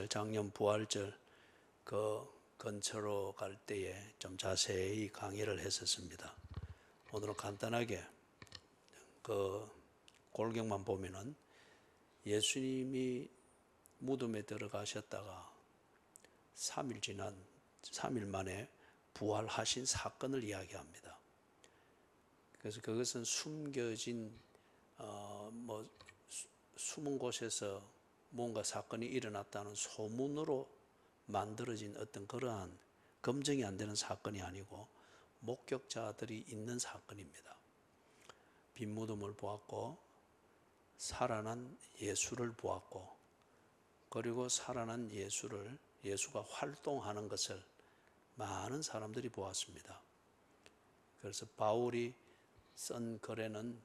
작년 부활절 그 근처로 갈 때에 좀 자세히 강의를 했었습니다. 오늘은 간단하게 그 골경만 보면은 예수님이 무덤에 들어가셨다가 3일 만에 부활하신 사건을 이야기합니다. 그래서 그것은 숨겨진 숨은 곳에서 뭔가 사건이 일어났다는 소문으로 만들어진 어떤 그러한 검증이 안 되는 사건이 아니고 목격자들이 있는 사건입니다. 빈 무덤을 보았고 살아난 예수를 보았고, 그리고 살아난 예수가 활동하는 것을 많은 사람들이 보았습니다. 그래서 바울이 쓴 글에는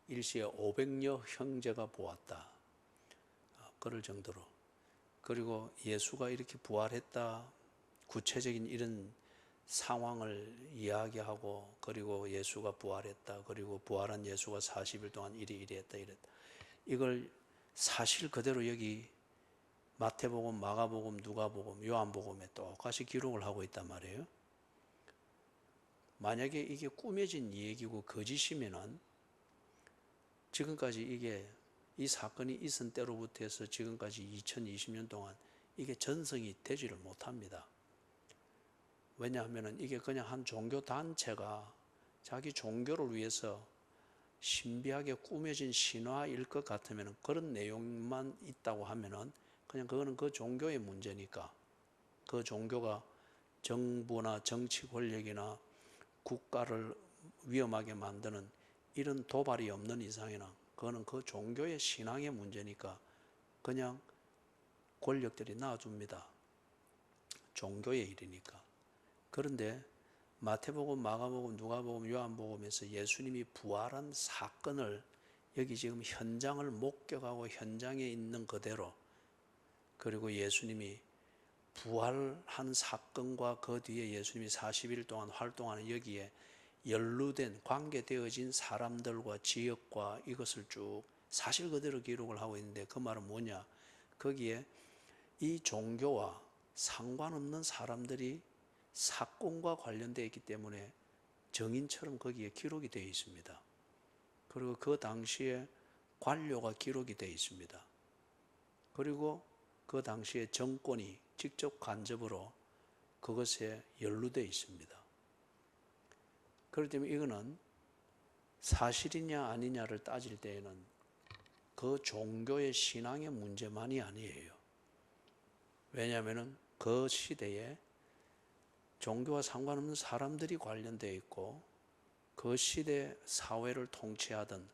일시에 500여 형제가 보았다, 그럴 정도로. 그리고 예수가 이렇게 부활했다, 구체적인 이런 상황을 이야기하고, 그리고 예수가 부활했다, 그리고 부활한 예수가 40일 동안 이랬다. 이걸 사실 그대로 여기 마태복음, 마가복음, 누가복음, 요한복음에 똑같이 기록을 하고 있단 말이에요. 만약에 이게 꾸며진 얘기고 거짓이면은 지금까지 이 사건이 있은 때로부터 해서 지금까지 2020년 동안 이게 전성이 되지를 못합니다. 왜냐하면 이게 그냥 한 종교단체가 자기 종교를 위해서 신비하게 꾸며진 신화일 것 같으면, 그런 내용만 있다고 하면은 그냥 그거는 그 종교의 문제니까, 그 종교가 정부나 정치 권력이나 국가를 위험하게 만드는 이런 도발이 없는 이상에는 그거는 그 종교의 신앙의 문제니까 그냥 권력들이 놔줍니다. 종교의 일이니까. 그런데 마태복음, 마가복음, 누가복음, 요한복음에서 예수님이 부활한 사건을 여기 지금 현장을 목격하고 현장에 있는 그대로, 그리고 예수님이 부활한 사건과 그 뒤에 예수님이 40일 동안 활동하는 여기에 연루된, 관계되어진 사람들과 지역과 이것을 쭉 사실 그대로 기록을 하고 있는데, 그 말은 뭐냐? 거기에 이 종교와 상관없는 사람들이 사건과 관련되어 있기 때문에 정인처럼 거기에 기록이 되어 있습니다. 그리고 그 당시에 관료가 기록이 되어 있습니다. 그리고 그 당시에 정권이 직접 간접으로 그것에 연루되어 있습니다. 그렇기 때문에 이거는 사실이냐 아니냐를 따질 때에는 그 종교의 신앙의 문제만이 아니에요. 왜냐하면 그 시대에 종교와 상관없는 사람들이 관련되어 있고, 그 시대 사회를 통치하던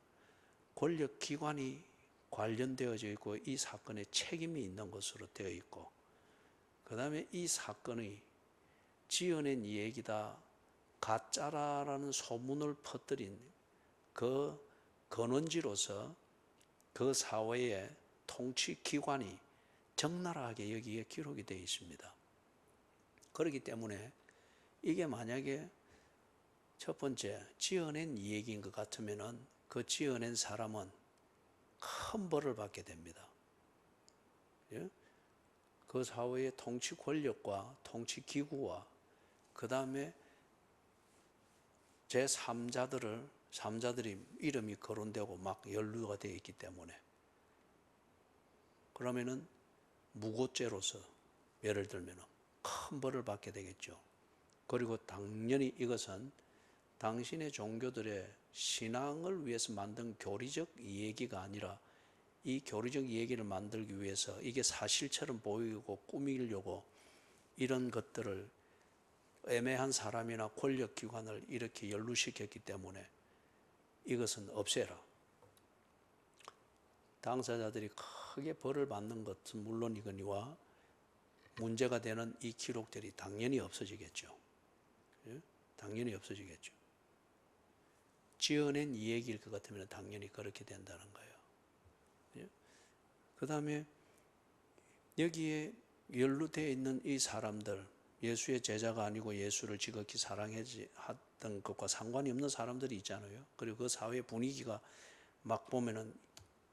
권력기관이 관련되어져 있고, 이 사건에 책임이 있는 것으로 되어 있고, 그 다음에 이 사건이 지어낸 얘기다, 가짜라는 소문을 퍼뜨린 그 근원지로서 그 사회의 통치기관이 적나라하게 여기에 기록이 되어 있습니다. 그렇기 때문에 이게 만약에 첫 번째 지어낸 얘기인 것 같으면은 그 지어낸 사람은 큰 벌을 받게 됩니다. 그 사회의 통치 권력과 통치 기구와 그 다음에 제3자들이 이름이 거론되고 막 연루가 되어 있기 때문에, 그러면은 무고죄로서 예를 들면 큰 벌을 받게 되겠죠. 그리고 당연히 이것은 당신의 종교들의 신앙을 위해서 만든 교리적 이야기가 아니라, 이 교리적 이야기를 만들기 위해서 이게 사실처럼 보이고 꾸미려고 이런 것들을 애매한 사람이나 권력기관을 이렇게 연루시켰기 때문에 이것은 없애라. 당사자들이 크게 벌을 받는 것은 물론이거니와 문제가 되는 이 기록들이 당연히 없어지겠죠. 당연히 없어지겠죠. 지어낸 이야기일 것 같으면 당연히 그렇게 된다는 거예요. 그 다음에 여기에 연루되어 있는 이 사람들, 예수의 제자가 아니고 예수를 지극히 사랑했던 것과 상관이 없는 사람들이 있잖아요. 그리고 그 사회 분위기가 막 보면은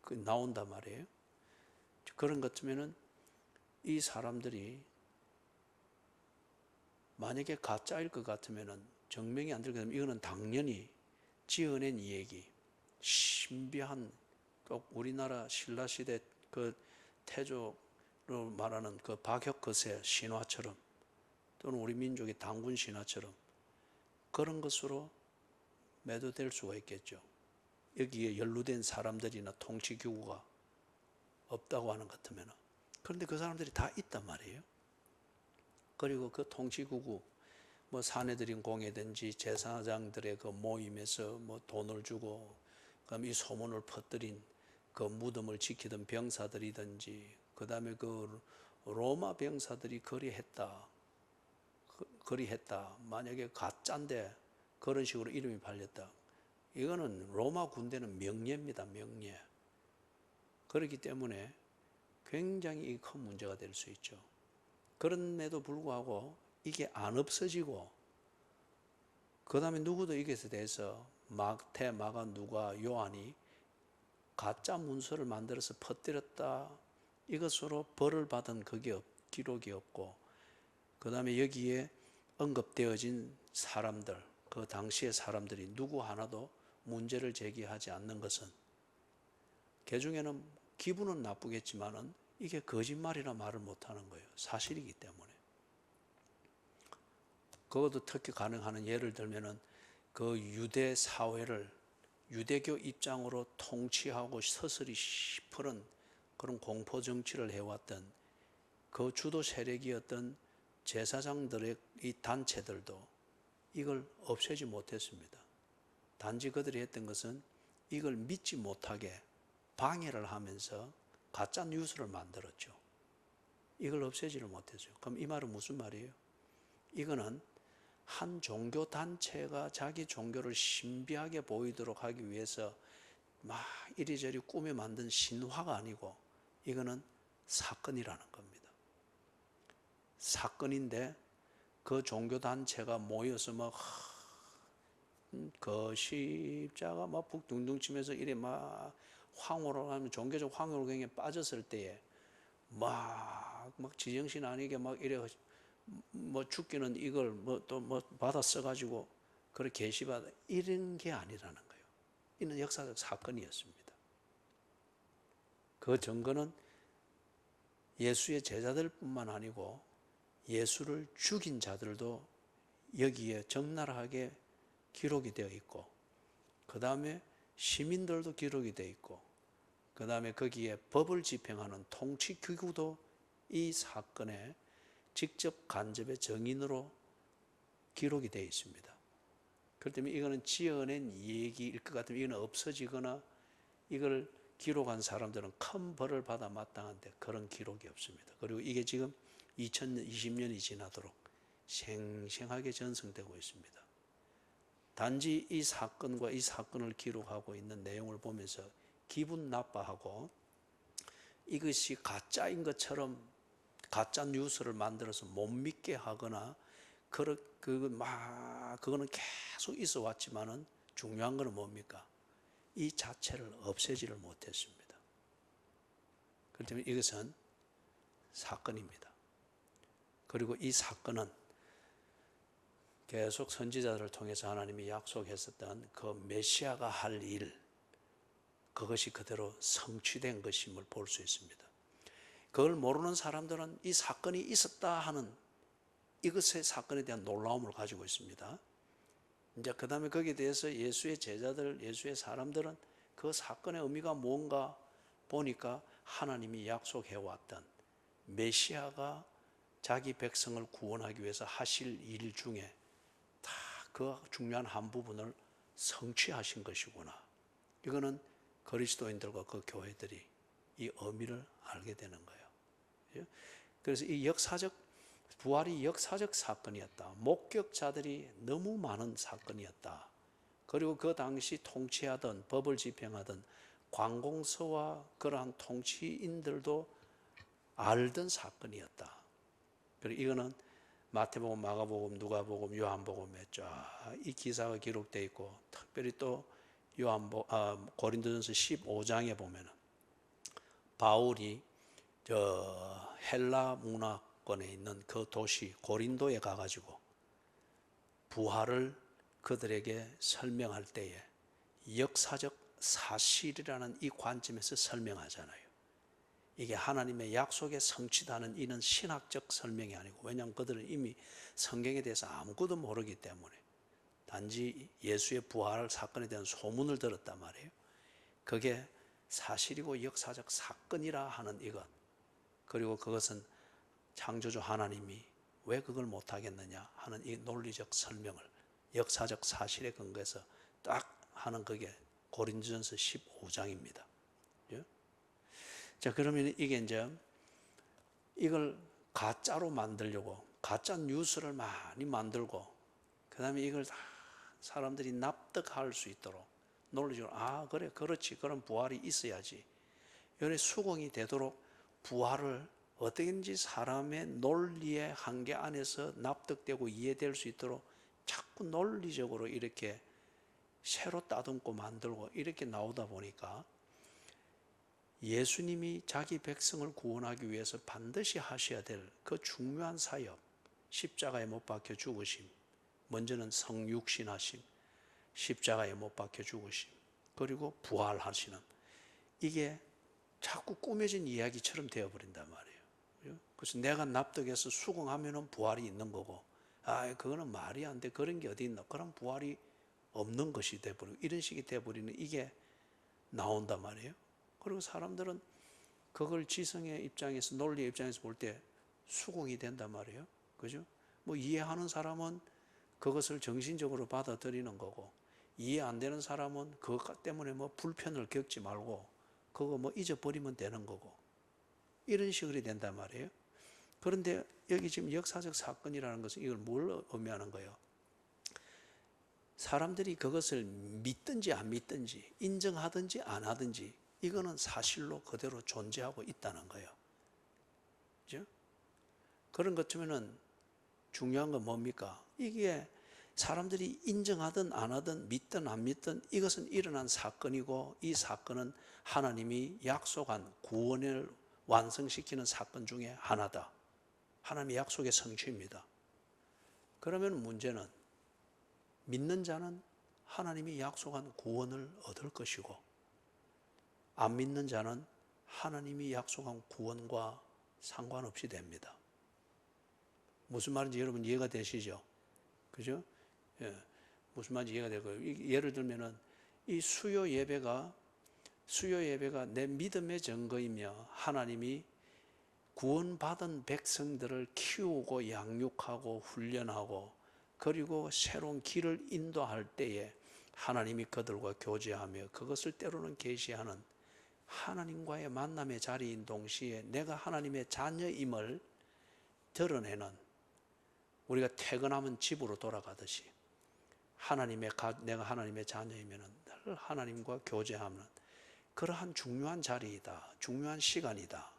나온단 말이에요. 그런 것 같으면은 이 사람들이 만약에 가짜일 것 같으면 증명이 안 될 것 같으면 이거는 당연히 지어낸 이야기, 신비한 꼭 우리나라 신라시대 그 태조로 말하는 그 박혁거세 신화처럼 또는 우리 민족의 당군 신화처럼 그런 것으로 매도될 수가 있겠죠. 여기에 연루된 사람들이나 통치기구가 없다고 하는 것 같으면. 그런데 그 사람들이 다 있단 말이에요. 그리고 그 통치기구, 뭐 사내들인 공회든지 제사장들의 그 모임에서 뭐 돈을 주고, 그다음 이 소문을 퍼뜨린 그 무덤을 지키던 병사들이든지, 그 다음에 그 로마 병사들이 그리했다. 만약에 가짜인데 그런 식으로 이름이 팔렸다. 이거는 로마 군대는 명예입니다, 명예. 그렇기 때문에 굉장히 큰 문제가 될 수 있죠. 그럼에도 불구하고 이게 안 없어지고, 그 다음에 누구도 이것에 대해서 마태, 마가, 누가, 요한이 가짜 문서를 만들어서 퍼뜨렸다, 이것으로 벌을 받은 그게 기록이 없고, 그 다음에 여기에 언급되어진 사람들, 그 당시의 사람들이 누구 하나도 문제를 제기하지 않는 것은, 개중에는 기분은 나쁘겠지만은 이게 거짓말이라 말을 못하는 거예요. 사실이기 때문에. 그것도 특히 가능하는, 예를 들면은 그 유대 사회를 유대교 입장으로 통치하고 서슬이 시퍼런 그런 공포 정치를 해왔던 그 주도 세력이었던 제사장들의 이 단체들도 이걸 없애지 못했습니다. 단지 그들이 했던 것은 이걸 믿지 못하게 방해를 하면서 가짜 뉴스를 만들었죠. 이걸 없애지를 못했어요. 그럼 이 말은 무슨 말이에요? 이거는 한 종교 단체가 자기 종교를 신비하게 보이도록 하기 위해서 막 이리저리 꾸며 만든 신화가 아니고, 이거는 사건이라는 겁니다. 사건인데 그 종교 단체가 모여서 막 그 십자가 막 북둥둥 치면서 이래 막 황홀을 하면, 종교적 황홀경에 빠졌을 때에 막 지정신 아니게 막 이래 뭐 죽기는 이걸 뭐 또 뭐 받아 써가지고 그렇게 계시받아, 이런 게 아니라는 거예요. 이는 역사적 사건이었습니다. 그 증거는 예수의 제자들뿐만 아니고 예수를 죽인 자들도 여기에 적나라하게 기록이 되어 있고, 그 다음에 시민들도 기록이 되어 있고, 그 다음에 거기에 법을 집행하는 통치기구도 이 사건에 직접 간접의 증인으로 기록이 되어 있습니다. 그렇기 때문에 이거는 지어낸 얘기일 것 같으면 이거는 없어지거나, 이걸 기록한 사람들은 큰 벌을 받아 마땅한데 그런 기록이 없습니다. 그리고 이게 지금 2020년이 지나도록 생생하게 전승되고 있습니다. 단지 이 사건과 이 사건을 기록하고 있는 내용을 보면서 기분 나빠하고, 이것이 가짜인 것처럼 가짜 뉴스를 만들어서 못 믿게 하거나, 그거는 계속 있어 왔지만은 중요한 거는 뭡니까? 이 자체를 없애지를 못했습니다. 그렇기 때문에 이것은 사건입니다. 그리고 이 사건은 계속 선지자들을 통해서 하나님이 약속했었던 그 메시아가 할 일, 그것이 그대로 성취된 것임을 볼 수 있습니다. 그걸 모르는 사람들은 이 사건이 있었다 하는 이것의 사건에 대한 놀라움을 가지고 있습니다. 이제 그 다음에 거기에 대해서 예수의 제자들, 예수의 사람들은 그 사건의 의미가 뭔가 보니까 하나님이 약속해왔던 메시아가 자기 백성을 구원하기 위해서 하실 일 중에 다 그 중요한 한 부분을 성취하신 것이구나. 이거는 그리스도인들과 그 교회들이 이 의미를 알게 되는 거예요. 그래서 이 부활이 역사적 사건이었다. 목격자들이 너무 많은 사건이었다. 그리고 그 당시 통치하던, 법을 집행하던 관공서와 그러한 통치인들도 알던 사건이었다. 그리고 이거는 마태복음, 마가복음, 누가복음, 요한복음에 쫙 이 기사가 기록되어 있고, 특별히 또 고린도전서 15장에 보면은 바울이 저 헬라 문화권에 있는 그 도시 고린도에 가가지고 부활을 그들에게 설명할 때에 역사적 사실이라는 이 관점에서 설명하잖아요. 이게 하나님의 약속에 성취다는 이는 신학적 설명이 아니고, 왜냐하면 그들은 이미 성경에 대해서 아무것도 모르기 때문에 단지 예수의 부활 사건에 대한 소문을 들었단 말이에요. 그게 사실이고 역사적 사건이라 하는 이것, 그리고 그것은 창조주 하나님이 왜 그걸 못하겠느냐 하는 이 논리적 설명을 역사적 사실에 근거해서 딱 하는 그게 고린도전서 15장입니다. 자, 그러면 이게 이제 이걸 가짜로 만들려고 가짜 뉴스를 많이 만들고, 그 다음에 이걸 다 사람들이 납득할 수 있도록 논리적으로, 아 그래 그렇지, 그런 부활이 있어야지, 이런 수긍이 되도록 부활을 어떻게든지 사람의 논리의 한계 안에서 납득되고 이해될 수 있도록 자꾸 논리적으로 이렇게 새로 따듬고 만들고 이렇게 나오다 보니까 예수님이 자기 백성을 구원하기 위해서 반드시 하셔야 될 그 중요한 사역, 십자가에 못 박혀 죽으심, 먼저는 성육신하심, 십자가에 못 박혀 죽으심, 그리고 부활하시는, 이게 자꾸 꾸며진 이야기처럼 되어버린단 말이에요. 그래서 내가 납득해서 수긍하면 부활이 있는 거고, 아 그거는 말이 안 돼, 그런 게 어디 있나, 그런 부활이 없는 것이 돼버리고, 이런 식이 돼버리는 이게 나온단 말이에요. 그리고 사람들은 그걸 지성의 입장에서, 논리의 입장에서 볼 때 수긍이 된단 말이에요. 그죠? 뭐 이해하는 사람은 그것을 정신적으로 받아들이는 거고, 이해 안 되는 사람은 그것 때문에 뭐 불편을 겪지 말고 그거 뭐 잊어버리면 되는 거고, 이런 식으로 된단 말이에요. 그런데 여기 지금 역사적 사건이라는 것은 이걸 뭘 의미하는 거예요? 사람들이 그것을 믿든지 안 믿든지, 인정하든지 안 하든지, 이거는 사실로 그대로 존재하고 있다는 거예요. 그죠? 그런 것쯤에는 중요한 건 뭡니까? 이게 사람들이 인정하든 안 하든 믿든 안 믿든 이것은 일어난 사건이고, 이 사건은 하나님이 약속한 구원을 완성시키는 사건 중에 하나다. 하나님의 약속의 성취입니다. 그러면 문제는 믿는 자는 하나님이 약속한 구원을 얻을 것이고, 안 믿는 자는 하나님이 약속한 구원과 상관없이 됩니다. 무슨 말인지 여러분 이해가 되시죠? 그죠? 예, 무슨 말인지 이해가 되고요. 예를 들면은 이 수요 예배가 내 믿음의 증거이며, 하나님이 구원받은 백성들을 키우고 양육하고 훈련하고 그리고 새로운 길을 인도할 때에 하나님이 그들과 교제하며 그것을 때로는 계시하는 하나님과의 만남의 자리인 동시에 내가 하나님의 자녀임을 드러내는, 우리가 퇴근하면 집으로 돌아가듯이 내가 하나님의 자녀이면 늘 하나님과 교제하는 그러한 중요한 자리이다, 중요한 시간이다.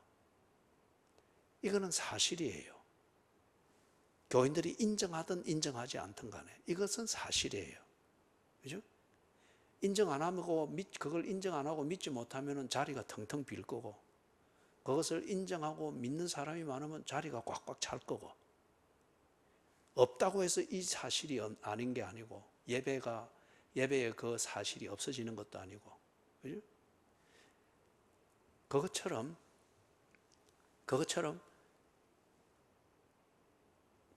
이거는 사실이에요. 교인들이 인정하든 인정하지 않든 간에 이것은 사실이에요. 그죠? 인정 안 하고, 그걸 인정 안 하고 믿지 못하면 자리가 텅텅 빌 거고, 그것을 인정하고 믿는 사람이 많으면 자리가 꽉꽉 찰 거고, 없다고 해서 이 사실이 아닌 게 아니고, 예배의 그 사실이 없어지는 것도 아니고, 그죠? 그것처럼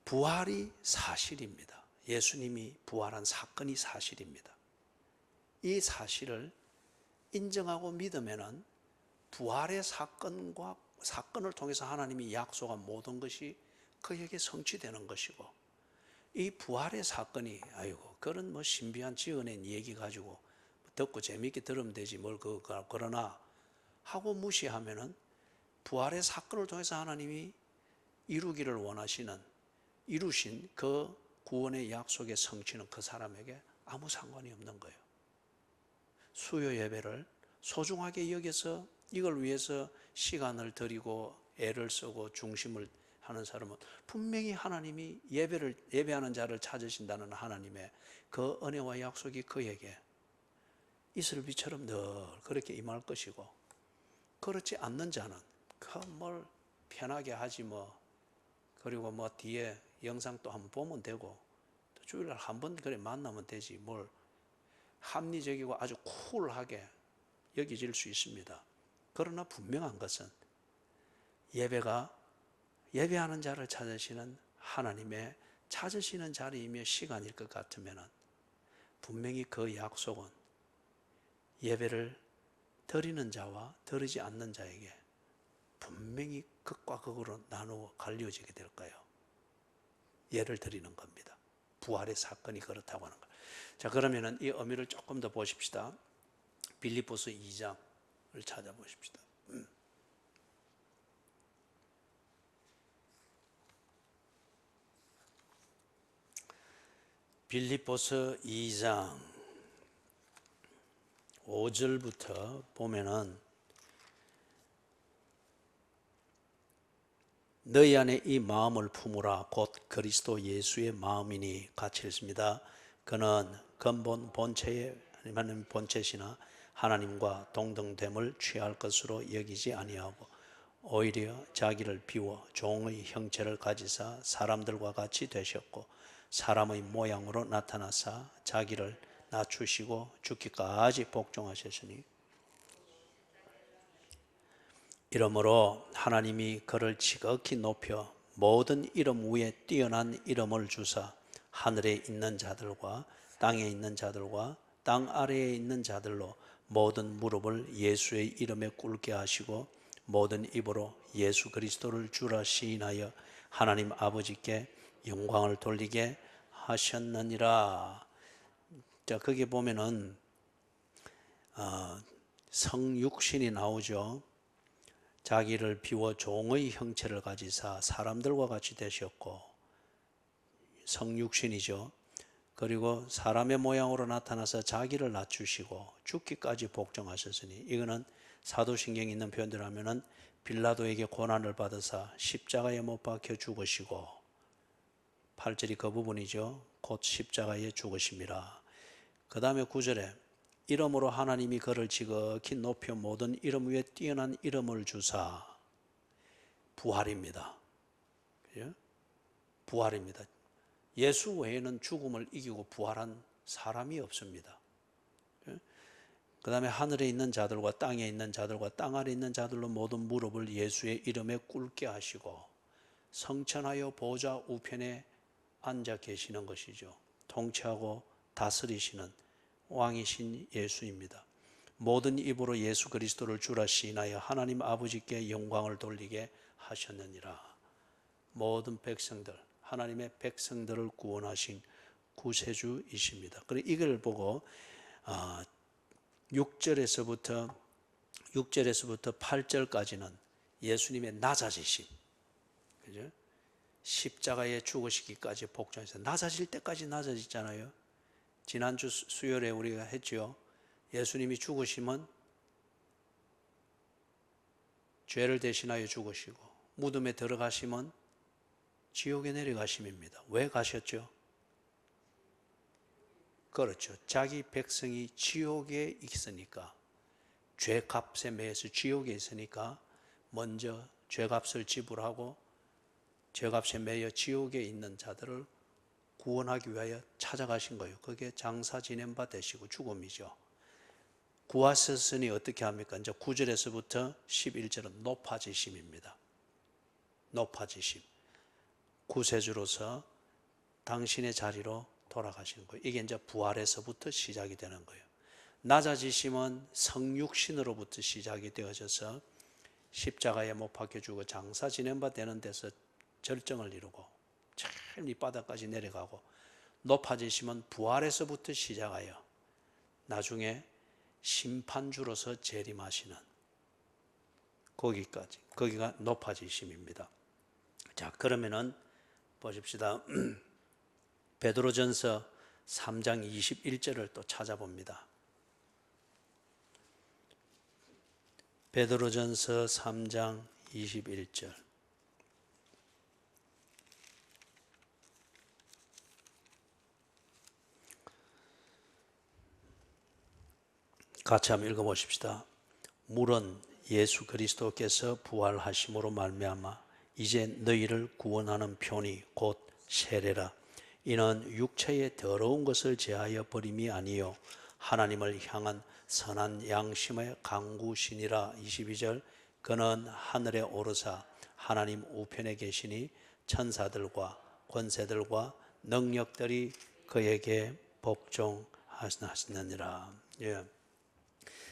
부활이 사실입니다. 예수님이 부활한 사건이 사실입니다. 이 사실을 인정하고 믿으면은 부활의 사건을 통해서 하나님이 약속한 모든 것이 그에게 성취되는 것이고, 이 부활의 사건이 아이고 그런 뭐 신비한 지어낸 얘기 가지고 듣고 재미있게 들으면 되지 뭘 그러나 하고 무시하면은 부활의 사건을 통해서 하나님이 이루신 그 구원의 약속의 성취는 그 사람에게 아무 상관이 없는 거예요. 수요 예배를 소중하게 여겨서 이걸 위해서 시간을 들이고 애를 쓰고 중심을 하는 사람은 분명히 하나님이 예배하는 자를 찾으신다는 하나님의 그 은혜와 약속이 그에게 이슬비처럼 늘 그렇게 임할 것이고, 그렇지 않는 자는 그 뭘 편하게 하지 뭐. 그리고 뭐 뒤에 영상 또 한번 보면 되고 또 주일날 한번 그래 만나면 되지 뭘 합리적이고 아주 쿨하게 여겨질 수 있습니다. 그러나 분명한 것은 예배가 예배하는 자를 찾으시는 하나님의 찾으시는 자리이며 시간일 것 같으면 분명히 그 약속은 예배를 드리는 자와 드리지 않는 자에게 분명히 극과 극으로 나누어 갈려지게 될 거예요. 예를 드리는 겁니다. 부활의 사건이 그렇다고 하는 거. 자, 그러면은 이 의미를 조금 더 보십시다. 빌립보서 2장을 찾아보십시다. 빌립보서 2장 5절부터 보면은 너희 안에 이 마음을 품으라 곧 그리스도 예수의 마음이니 같이 읽습니다. 그는 근본 본체의 하나님 본체시나 하나님과 동등됨을 취할 것으로 여기지 아니하고 오히려 자기를 비워 종의 형체를 가지사 사람들과 같이 되셨고 사람의 모양으로 나타나사 자기를 낮추시고 죽기까지 복종하셨으니 이러므로 하나님이 그를 지극히 높여 모든 이름 위에 뛰어난 이름을 주사 하늘에 있는 자들과 땅에 있는 자들과 땅 아래에 있는 자들로 모든 무릎을 예수의 이름에 꿇게 하시고 모든 입으로 예수 그리스도를 주라 시인하여 하나님 아버지께 영광을 돌리게 하셨느니라. 자, 거기 보면은 성육신이 나오죠. 자기를 비워 종의 형체를 가지사 사람들과 같이 되셨고 성육신이죠. 그리고 사람의 모양으로 나타나서 자기를 낮추시고 죽기까지 복종하셨으니 이거는 사도신경에 있는 표현대로 하면은 빌라도에게 고난을 받으사 십자가에 못 박혀 죽으시고 8절이 그 부분이죠. 곧 십자가에 죽으심이라. 그 다음에 9절에 이름으로 하나님이 그를 지극히 높여 모든 이름 위에 뛰어난 이름을 주사 부활입니다. 그죠? 부활입니다. 예수 외에는 죽음을 이기고 부활한 사람이 없습니다. 그 다음에 하늘에 있는 자들과 땅에 있는 자들과 땅 아래 있는 자들로 모든 무릎을 예수의 이름에 꿇게 하시고 성천하여 보좌 우편에 앉아 계시는 것이죠. 통치하고 다스리시는 왕이신 예수입니다. 모든 입으로 예수 그리스도를 주라 시인하여 하나님 아버지께 영광을 돌리게 하셨느니라. 모든 백성들, 하나님의 백성들을 구원하신 구세주이십니다. 그리고 이걸 보고 6절에서부터 8절까지는 예수님의 낮아지심, 그죠? 십자가에 죽으시기까지 복종해서 낮아질 때까지 낮아지잖아요. 지난주 수요일에 우리가 했죠. 예수님이 죽으시면 죄를 대신하여 죽으시고 무덤에 들어가시면 지옥에 내려가심입니다. 왜 가셨죠? 그렇죠. 자기 백성이 지옥에 있으니까 죄값에 매여서 지옥에 있으니까 먼저 죄값을 지불하고 죄값에 매여 지옥에 있는 자들을 구원하기 위하여 찾아가신 거예요. 그게 장사 지낸 바 되시고 죽음이죠. 구하셨으니 어떻게 합니까? 이제 9절에서부터 11절은 높아지심입니다. 높아지심. 구세주로서 당신의 자리로 돌아가시는 거예요. 이게 이제 부활에서부터 시작이 되는 거예요. 낮아지심은 성육신으로부터 시작이 되어져서 십자가에 못 박혀 죽어 장사 지낸 바 되는 데서 절정을 이루고 제일 밑바닥까지 내려가고 높아지심은 부활에서부터 시작하여 나중에 심판주로서 재림하시는 거기까지, 거기가 높아지심입니다. 자, 그러면은 보십시다. 베드로전서 3장 21절을 또 찾아봅니다. 베드로전서 3장 21절. 같이 한번 읽어보십시다. 물은 예수 그리스도께서 부활하심으로 말미암아 이제 너희를 구원하는 편이 곧 세례라. 이는 육체의 더러운 것을 제하여 버림이 아니요 하나님을 향한 선한 양심의 강구시니라. 22절. 그는 하늘에 오르사 하나님 우편에 계시니 천사들과 권세들과 능력들이 그에게 복종하시느니라. 예.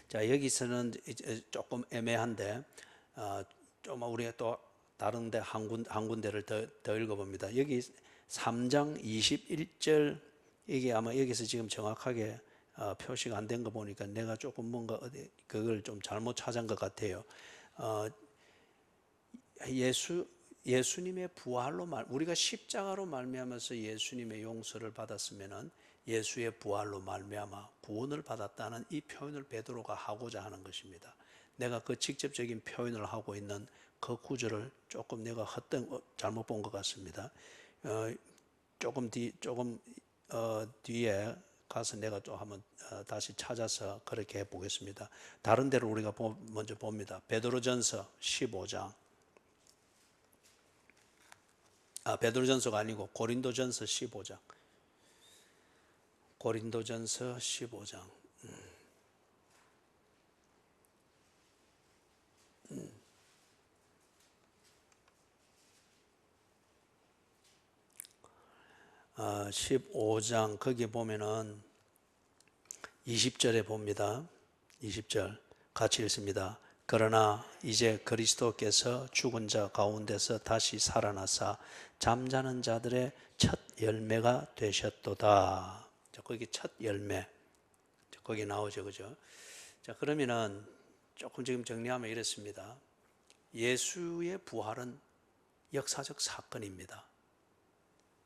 자, 여기서는 조금 애매한데 좀 우리가 또 다른데 한 군데를 더 읽어봅니다. 여기 3장 21절, 이게 아마 여기서 지금 정확하게 표시가 안 된 거 보니까 내가 조금 뭔가 어디 그걸 좀 잘못 찾은 것 같아요. 예수님의 부활로 우리가 십자가로 말미암아서 예수님의 용서를 받았으면은 예수의 부활로 말미암아 구원을 받았다는 이 표현을 베드로가 하고자 하는 것입니다. 내가 그 직접적인 표현을 하고 있는 그 구절을 조금 내가 잘못 본 것 같습니다. 조금 뒤에 가서 내가 또 한번 다시 찾아서 그렇게 해보겠습니다. 다른 데로 우리가 먼저 봅니다. 베드로전서 15장. 베드로전서가 아니고 고린도전서 15장. 고린도전서 15장. 15장 거기 보면은 20절에 봅니다. 20절 같이 읽습니다. 그러나 이제 그리스도께서 죽은 자 가운데서 다시 살아나사 잠자는 자들의 첫 열매가 되셨도다. 자, 거기 첫 열매 거기 나오죠, 그죠? 자, 그러면은 조금 지금 정리하면 이렇습니다. 예수의 부활은 역사적 사건입니다.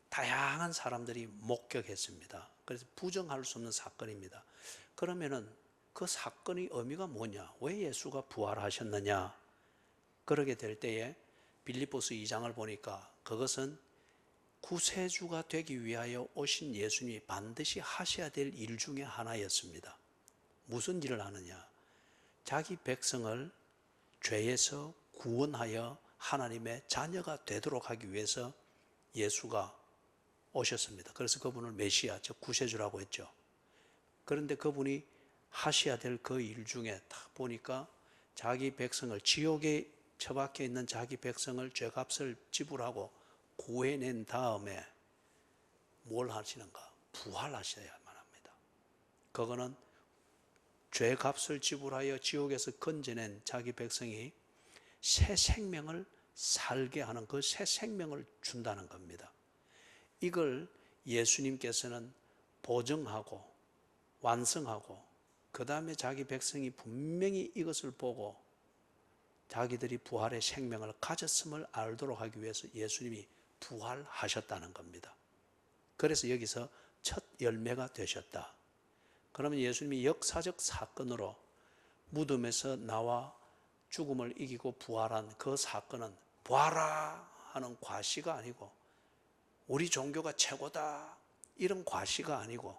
다양한 사람들이 목격했습니다. 그래서 부정할 수 없는 사건입니다. 그러면은 그 사건의 의미가 뭐냐? 왜 예수가 부활하셨느냐? 그러게 될 때에 빌립보서 2장을 보니까 그것은 구세주가 되기 위하여 오신 예수님이 반드시 하셔야 될 일 중에 하나였습니다. 무슨 일을 하느냐? 자기 백성을 죄에서 구원하여 하나님의 자녀가 되도록 하기 위해서 예수가 오셨습니다. 그래서 그분을 메시아, 즉 구세주라고 했죠. 그런데 그분이 하셔야 될 그 일 중에 딱 보니까 자기 백성을, 지옥에 처박혀 있는 자기 백성을 죄값을 지불하고 구해낸 다음에 뭘 하시는가? 부활하셔야만 합니다. 그거는 죄값을 지불하여 지옥에서 건져낸 자기 백성이 새 생명을 살게 하는 그 새 생명을 준다는 겁니다. 이걸 예수님께서는 보증하고 완성하고 그 다음에 자기 백성이 분명히 이것을 보고 자기들이 부활의 생명을 가졌음을 알도록 하기 위해서 예수님이 부활하셨다는 겁니다. 그래서 여기서 첫 열매가 되셨다. 그러면 예수님이 역사적 사건으로 무덤에서 나와 죽음을 이기고 부활한 그 사건은 보아라 하는 과시가 아니고 우리 종교가 최고다 이런 과시가 아니고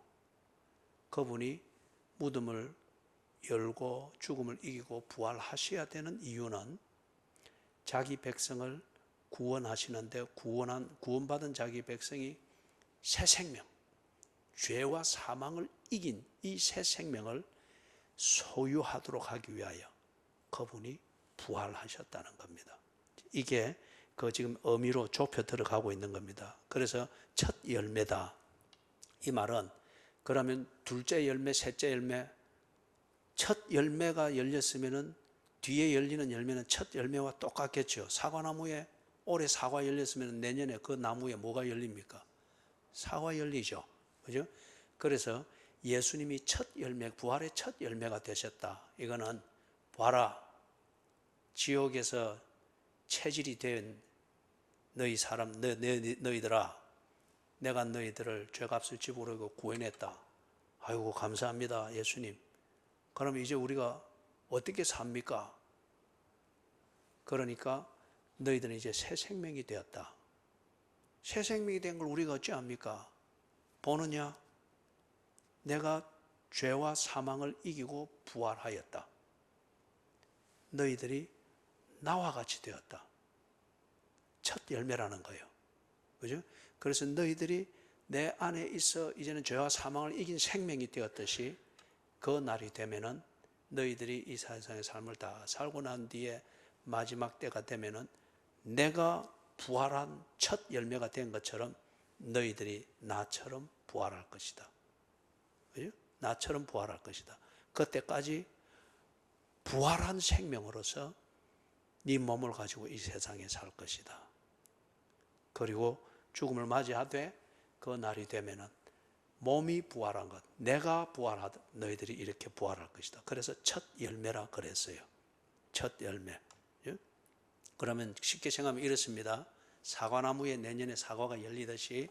그분이 무덤을 열고 죽음을 이기고 부활하셔야 되는 이유는 자기 백성을 구원하시는데 구원받은 자기 백성이 새 생명, 죄와 사망을 이긴 이 새 생명을 소유하도록 하기 위하여 그분이 부활하셨다는 겁니다. 이게 그 지금 의미로 좁혀 들어가고 있는 겁니다. 그래서 첫 열매다. 이 말은 그러면 둘째 열매, 셋째 열매, 첫 열매가 열렸으면은 뒤에 열리는 열매는 첫 열매와 똑같겠죠. 사과나무에 올해 사과 열렸으면 내년에 그 나무에 뭐가 열립니까? 사과 열리죠. 그죠? 그래서 예수님이 첫 열매, 부활의 첫 열매가 되셨다. 이거는 봐라. 지옥에서 체질이 된 너희들아, 내가 너희들을 죄값을 지불하고 구원했다. 아이고 감사합니다 예수님. 그럼 이제 우리가 어떻게 삽니까? 그러니까 너희들은 이제 새 생명이 되었다. 새 생명이 된 걸 우리가 어찌 합니까? 보느냐? 내가 죄와 사망을 이기고 부활하였다. 너희들이 나와 같이 되었다. 첫 열매라는 거예요. 그죠? 그래서 너희들이 내 안에 있어 이제는 죄와 사망을 이긴 생명이 되었듯이 그 날이 되면은 너희들이 이 세상의 삶을 다 살고 난 뒤에 마지막 때가 되면은 내가 부활한 첫 열매가 된 것처럼 너희들이 나처럼 부활할 것이다. 그죠? 나처럼 부활할 것이다. 그때까지 부활한 생명으로서 네 몸을 가지고 이 세상에 살 것이다. 그리고 죽음을 맞이하되 그 날이 되면은 몸이 부활한 것, 내가 부활하다 너희들이 이렇게 부활할 것이다. 그래서 첫 열매라 그랬어요. 첫 열매. 그러면 쉽게 생각하면 이렇습니다. 사과나무에 내년에 사과가 열리듯이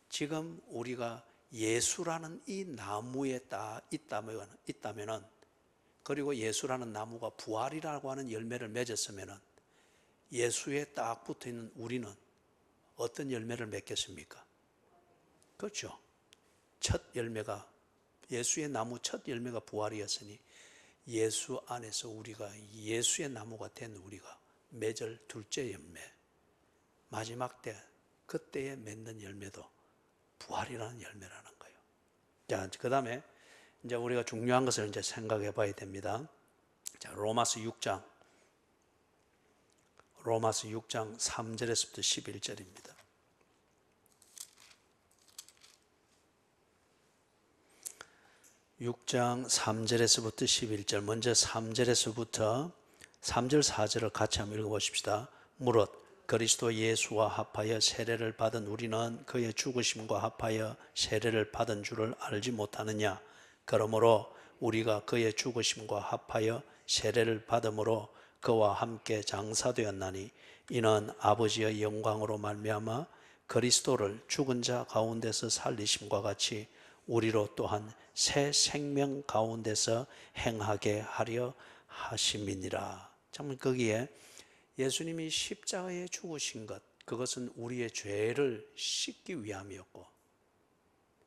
지금 우리가 예수라는 이 나무에 딱 있다면은, 그리고 예수라는 나무가 부활이라고 하는 열매를 맺었으면은 예수에 딱 붙어 있는 우리는 어떤 열매를 맺겠습니까? 그렇죠. 첫 열매가, 예수의 나무 첫 열매가 부활이었으니 예수 안에서 우리가 예수의 나무가 된 우리가 맺을 둘째 열매, 마지막 때 그때에 맺는 열매도 부활이라는 열매라는 거예요. 자, 그 다음에 이제 우리가 중요한 것을 이제 생각해 봐야 됩니다. 자, 로마서 6장 3절에서부터 11절입니다. 6장 3절에서부터 11절, 먼저 3절에서부터 3절 4절을 같이 한번 읽어보십시다. 무릇 그리스도 예수와 합하여 세례를 받은 우리는 그의 죽으심과 합하여 세례를 받은 줄을 알지 못하느냐. 그러므로 우리가 그의 죽으심과 합하여 세례를 받음으로 그와 함께 장사되었나니 이는 아버지의 영광으로 말미암아 그리스도를 죽은 자 가운데서 살리심과 같이 우리로 또한 새 생명 가운데서 행하게 하려 하심이니라. 참, 거기에 예수님이 십자가에 죽으신 것, 그것은 우리의 죄를 씻기 위함이었고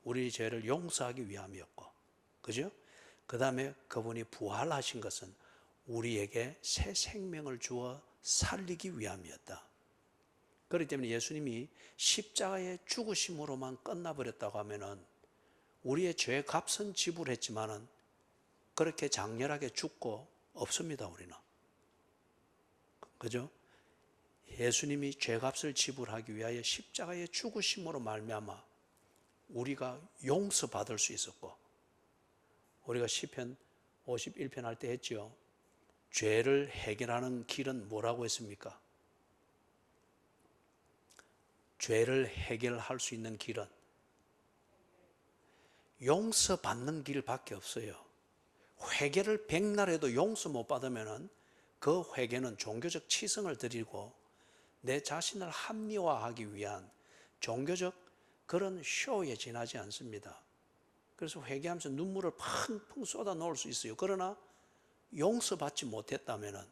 우리의 죄를 용서하기 위함이었고, 그죠? 그 다음에 그분이 부활하신 것은 우리에게 새 생명을 주어 살리기 위함이었다. 그렇기 때문에 예수님이 십자가의 죽으심으로만 끝나버렸다고 하면은 우리의 죄 값은 지불했지만은 그렇게 장렬하게 죽고 없습니다, 우리는. 그죠? 예수님이 죄값을 지불하기 위하여 십자가의 죽으심으로 말미암아 우리가 용서받을 수 있었고, 우리가 시편 51편 할 때 했죠. 죄를 해결하는 길은 뭐라고 했습니까? 죄를 해결할 수 있는 길은 용서받는 길밖에 없어요. 회개를 백날 해도 용서 못 받으면 그 회개는 종교적 치성을 드리고 내 자신을 합리화하기 위한 종교적 그런 쇼에 지나지 않습니다. 그래서 회개하면서 눈물을 펑펑 쏟아 놓을 수 있어요. 그러나 용서받지 못했다면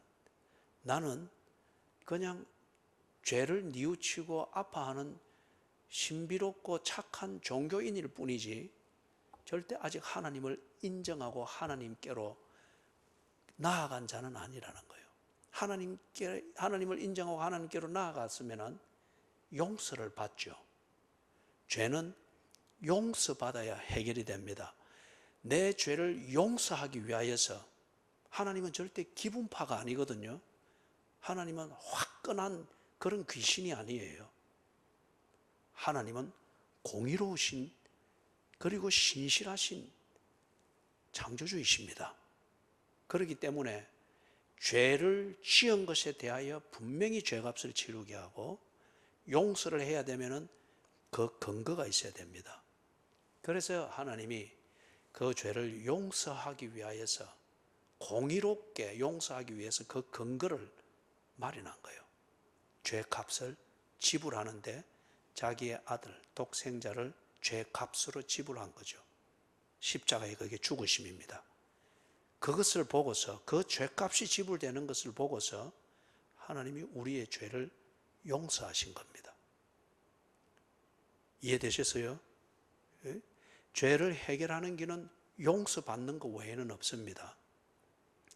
나는 그냥 죄를 뉘우치고 아파하는 신비롭고 착한 종교인일 뿐이지 절대 아직 하나님을 인정하고 하나님께로 나아간 자는 아니라는 거예요. 하나님을 인정하고 하나님께로 나아갔으면 용서를 받죠. 죄는 용서받아야 해결이 됩니다. 내 죄를 용서하기 위하여서, 하나님은 절대 기분파가 아니거든요. 하나님은 화끈한 그런 귀신이 아니에요. 하나님은 공의로우신 그리고 신실하신 창조주이십니다. 그렇기 때문에 죄를 지은 것에 대하여 분명히 죄값을 치르게 하고 용서를 해야 되면 그 근거가 있어야 됩니다. 그래서 하나님이 그 죄를 용서하기 위하여서, 공의롭게 용서하기 위해서 그 근거를 마련한 거예요. 죄값을 지불하는데 자기의 아들 독생자를 죄값으로 지불한 거죠. 십자가에 그게 죽으심입니다. 그것을 보고서, 그 죄값이 지불되는 것을 보고서 하나님이 우리의 죄를 용서하신 겁니다. 이해되셨어요? 예? 죄를 해결하는 길은 용서받는 것 외에는 없습니다.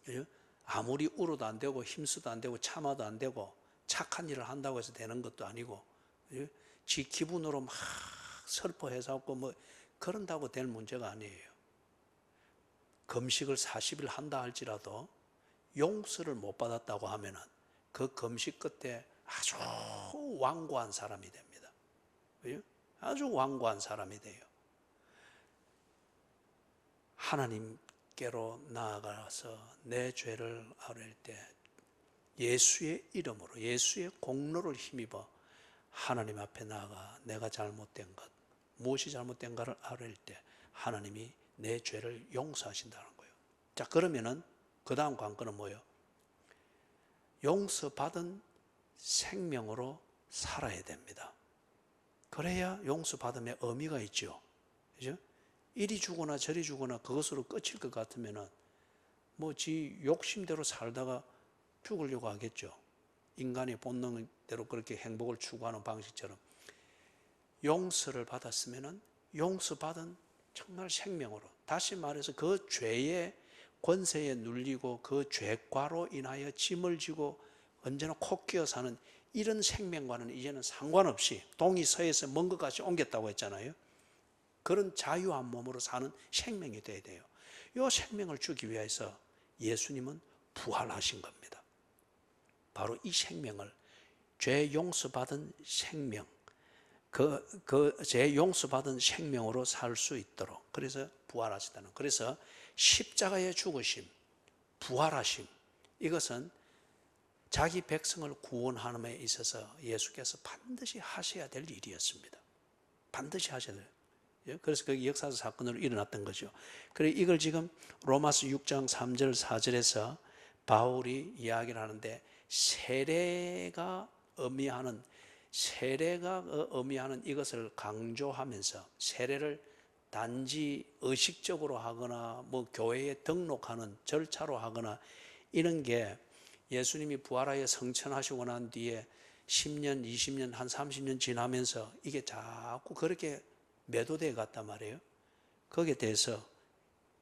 예? 아무리 울어도 안 되고 힘써도 안 되고 참아도 안 되고 착한 일을 한다고 해서 되는 것도 아니고, 지 기분으로 막 슬퍼해서 뭐 그런다고 될 문제가 아니에요. 금식을 40일 한다 할지라도 용서를 못 받았다고 하면은 그 금식 끝에 아주 완고한 사람이 됩니다. 아주 완고한 사람이 돼요. 하나님께로 나아가서 내 죄를 아뢰일 때 예수의 이름으로, 예수의 공로를 힘입어 하나님 앞에 나아가 내가 잘못된 것, 무엇이 잘못된가를 아뢰일 때 하나님이 내 죄를 용서하신다는 거예요. 자, 그러면은 그 다음 관건은 뭐예요? 용서받은 생명으로 살아야 됩니다. 그래야 용서받음의 의미가 있죠. 그죠? 이리 주거나 저리 주거나 그것으로 끝일 것 같으면은 뭐 지 욕심대로 살다가 죽으려고 하겠죠. 인간의 본능대로 그렇게 행복을 추구하는 방식처럼. 용서를 받았으면은 용서받은 정말 생명으로, 다시 말해서 그 죄의 권세에 눌리고 그 죄과로 인하여 짐을 지고 언제나 코끼어 사는 이런 생명과는 이제는 상관없이 동이 서에서 먼 것 같이 옮겼다고 했잖아요. 그런 자유한 몸으로 사는 생명이 돼야 돼요. 이 생명을 주기 위해서 예수님은 부활하신 겁니다. 바로 이 생명을, 죄 용서받은 생명, 죄 용서받은 생명으로 살 수 있도록, 그래서 부활하시다는, 그래서 십자가의 죽으심, 부활하심, 이것은 자기 백성을 구원하는 데 있어서 예수께서 반드시 하셔야 될 일이었습니다. 반드시 하셔야 돼요. 그래서 그게 역사적 사건으로 일어났던 거죠. 그래서 이걸 지금 로마서 6장 3절 4절에서 바울이 이야기를 하는데, 세례가 의미하는 이것을 강조하면서 세례를 단지 의식적으로 하거나 뭐 교회에 등록하는 절차로 하거나 이런 게 예수님이 부활하여 성천하시고 난 뒤에 10년, 20년, 한 30년 지나면서 이게 자꾸 그렇게 매도되어 갔단 말이에요. 거기에 대해서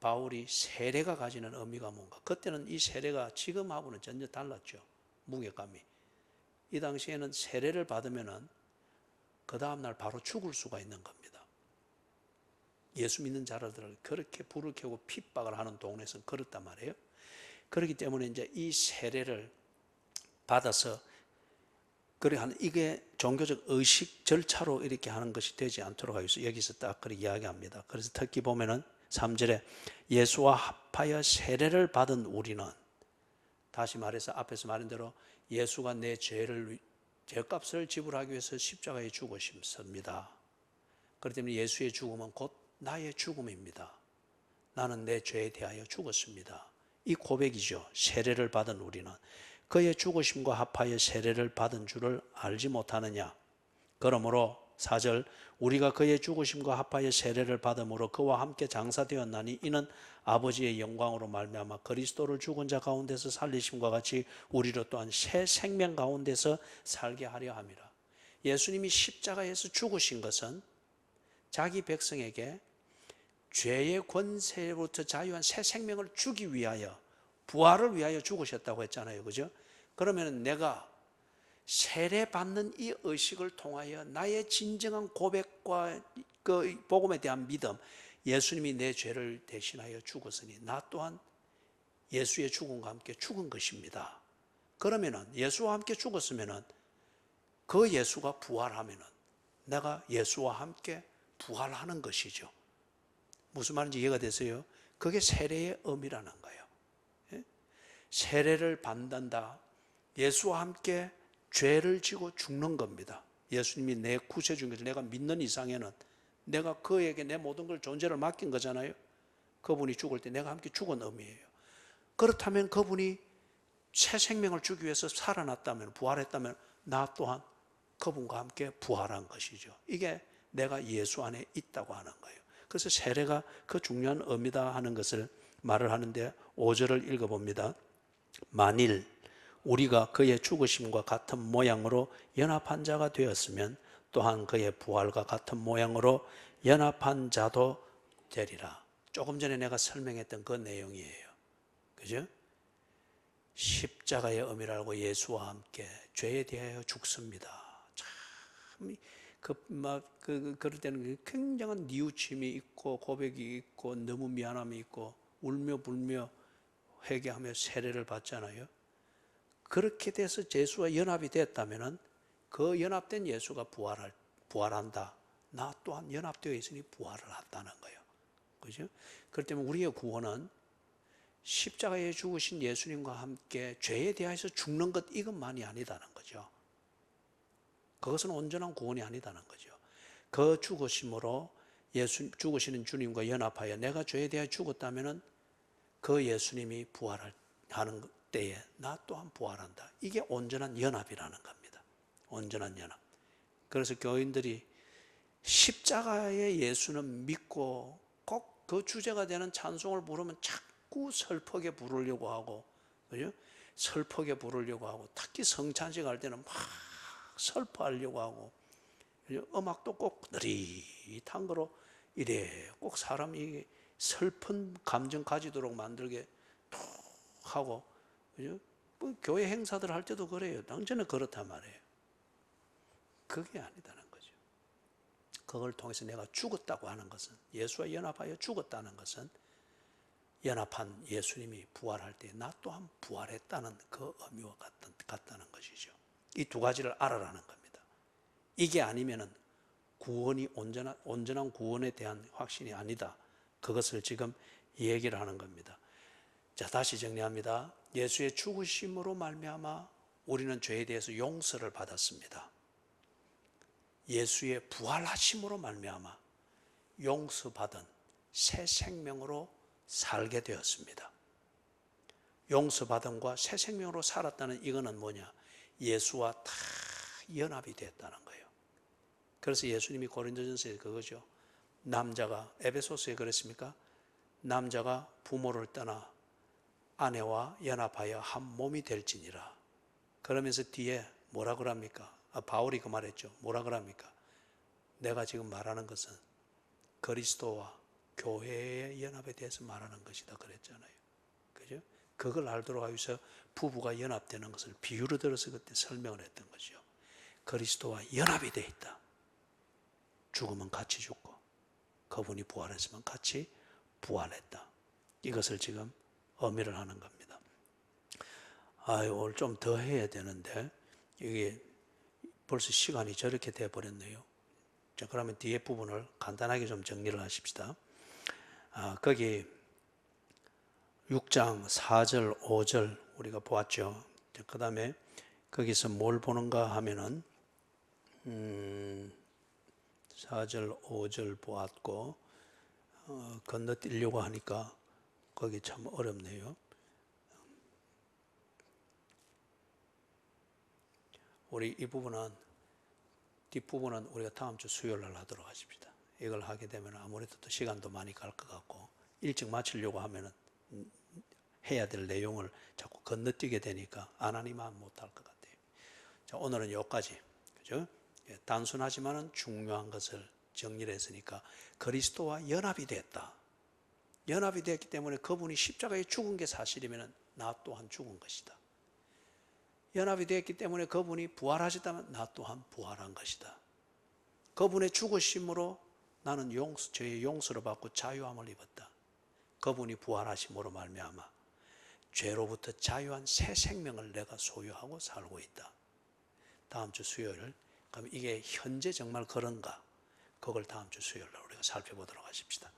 바울이 세례가 가지는 의미가 뭔가, 그때는 이 세례가 지금하고는 전혀 달랐죠. 무게감이. 이 당시에는 세례를 받으면은 그 다음날 바로 죽을 수가 있는 겁니다. 예수 믿는 자들을 그렇게 불을 켜고 핍박을 하는 동네에서는 그렇단 말이에요. 그렇기 때문에 이제 이 세례를 받아서, 그래 하는, 이게 종교적 의식 절차로 이렇게 하는 것이 되지 않도록 하기 위해서 여기서 딱 그렇게 이야기합니다. 그래서 특히 보면은 3절에 예수와 합하여 세례를 받은 우리는, 다시 말해서 앞에서 말한 대로 예수가 내 죄값을 지불하기 위해서 십자가에 죽으셨습니다. 그렇기 때문에 예수의 죽음은 곧 나의 죽음입니다. 나는 내 죄에 대하여 죽었습니다. 이 고백이죠. 세례를 받은 우리는 그의 죽으심과 합하여 세례를 받은 줄을 알지 못하느냐. 그러므로 4절, 우리가 그의 죽으심과 합하여 세례를 받음으로 그와 함께 장사되었나니 이는 아버지의 영광으로 말미암아 그리스도를 죽은 자 가운데서 살리심과 같이 우리로 또한 새 생명 가운데서 살게 하려 함이라. 예수님이 십자가에서 죽으신 것은 자기 백성에게 죄의 권세로부터 자유한 새 생명을 주기 위하여, 부활을 위하여 죽으셨다고 했잖아요. 그죠? 그러면 내가 세례받는 이 의식을 통하여 나의 진정한 고백과 그 복음에 대한 믿음, 예수님이 내 죄를 대신하여 죽었으니 나 또한 예수의 죽음과 함께 죽은 것입니다. 그러면은 예수와 함께 죽었으면은 그 예수가 부활하면은 내가 예수와 함께 부활하는 것이죠. 무슨 말인지 이해가 되세요? 그게 세례의 의미라는 거예요. 세례를 받는다. 예수와 함께 죄를 지고 죽는 겁니다. 예수님이 내 구세주인 것을 내가 믿는 이상에는 내가 그에게 내 모든 걸 존재를 맡긴 거잖아요. 그분이 죽을 때 내가 함께 죽은 의미예요. 그렇다면 그분이 새 생명을 주기 위해서 살아났다면, 부활했다면 나 또한 그분과 함께 부활한 것이죠. 이게 내가 예수 안에 있다고 하는 거예요. 그래서 세례가 그 중요한 의미다 하는 것을 말을 하는데 5절을 읽어봅니다. 만일 우리가 그의 죽으심과 같은 모양으로 연합한 자가 되었으면 또한 그의 부활과 같은 모양으로 연합한 자도 되리라. 조금 전에 내가 설명했던 그 내용이에요. 그죠? 십자가의 의미를 알고 예수와 함께 죄에 대하여 죽습니다. 참, 그럴 때는 굉장한 뉘우침이 있고 고백이 있고 너무 미안함이 있고 울며 불며 회개하며 세례를 받잖아요. 그렇게 돼서 예수와 연합이 됐다면 그 연합된 예수가 부활한다. 나 또한 연합되어 있으니 부활을 한다는 거예요. 그죠? 그렇기 때문에 우리의 구원은 십자가에 죽으신 예수님과 함께 죄에 대해서 죽는 것 이것만이 아니다는 거죠. 그것은 온전한 구원이 아니다는 거죠. 그 죽으심으로 죽으시는 주님과 연합하여 내가 죄에 대해 죽었다면 그 예수님이 부활하는 때에 나 또한 부활한다. 이게 온전한 연합이라는 겁니다. 온전한 연합. 그래서 교인들이 십자가의 예수는 믿고 꼭 그 주제가 되는 찬송을 부르면 자꾸 슬프게 부르려고 하고, 그죠? 슬프게 부르려고 하고, 특히 성찬식 할 때는 막 슬퍼하려고 하고, 그죠? 음악도 꼭 느릿한 거로 이래 꼭 사람이 슬픈 감정 가지도록 만들게 툭 하고, 그죠? 뭐 교회 행사들 할 때도 그래요. 당연히 그렇단 말이에요. 그게 아니다는 거죠. 그걸 통해서 내가 죽었다고 하는 것은, 예수와 연합하여 죽었다는 것은 연합한 예수님이 부활할 때 나 또한 부활했다는 그 의미와 같다는 것이죠. 이 두 가지를 알아라는 겁니다. 이게 아니면은 구원이 온전한 구원에 대한 확신이 아니다. 그것을 지금 얘기를 하는 겁니다. 자, 다시 정리합니다. 예수의 죽으심으로 말미암아 우리는 죄에 대해서 용서를 받았습니다. 예수의 부활하심으로 말미암아 용서받은 새 생명으로 살게 되었습니다. 용서받음과 새 생명으로 살았다는 이거는 뭐냐? 예수와 다 연합이 됐다는 거예요. 그래서 예수님이 고린도전서에 그거죠. 남자가, 에베소서에 그랬습니까? 남자가 부모를 떠나 아내와 연합하여 한 몸이 될지니라. 그러면서 뒤에 뭐라 그럽니까? 바울이 그 말했죠. 뭐라 그럽니까? 내가 지금 말하는 것은 그리스도와 교회의 연합에 대해서 말하는 것이다 그랬잖아요. 그죠? 그걸 알도록 하여서 부부가 연합되는 것을 비유로 들어서 그때 설명을 했던 거죠. 그리스도와 연합이 되어 있다. 죽으면 같이 죽고 그분이 부활했으면 같이 부활했다. 이것을 지금 의미를 하는 겁니다. 오늘 좀 더 해야 되는데 이게 벌써 시간이 저렇게 돼버렸네요. 자, 그러면 뒤에 부분을 간단하게 좀 정리를 하십시다. 거기 6장 4절 5절 우리가 보았죠. 그 다음에 거기서 뭘 보는가 하면은 4절 5절 보았고 건너뛰려고 하니까 거기 참 어렵네요. 우리 이 부분은 뒷부분은 우리가 다음 주 수요일 날 하도록 하십시다. 이걸 하게 되면 아무래도 또 시간도 많이 갈 것 같고 일찍 마치려고 하면은 해야 될 내용을 자꾸 건너뛰게 되니까 안 하니만 못할 것 같아요. 자, 오늘은 여기까지. 그죠? 단순하지만은 중요한 것을 정리를 했으니까 그리스도와 연합이 됐다. 연합이 됐기 때문에 그분이 십자가에 죽은 게 사실이면 나 또한 죽은 것이다. 연합이 됐기 때문에 그분이 부활하셨다면 나 또한 부활한 것이다. 그분의 죽으심으로 나는 죄의 용서를 받고 자유함을 입었다. 그분이 부활하심으로 말미암아 죄로부터 자유한 새 생명을 내가 소유하고 살고 있다. 다음 주 수요일, 그럼 이게 현재 정말 그런가? 그걸 다음 주 수요일 날 우리가 살펴보도록 하십시다.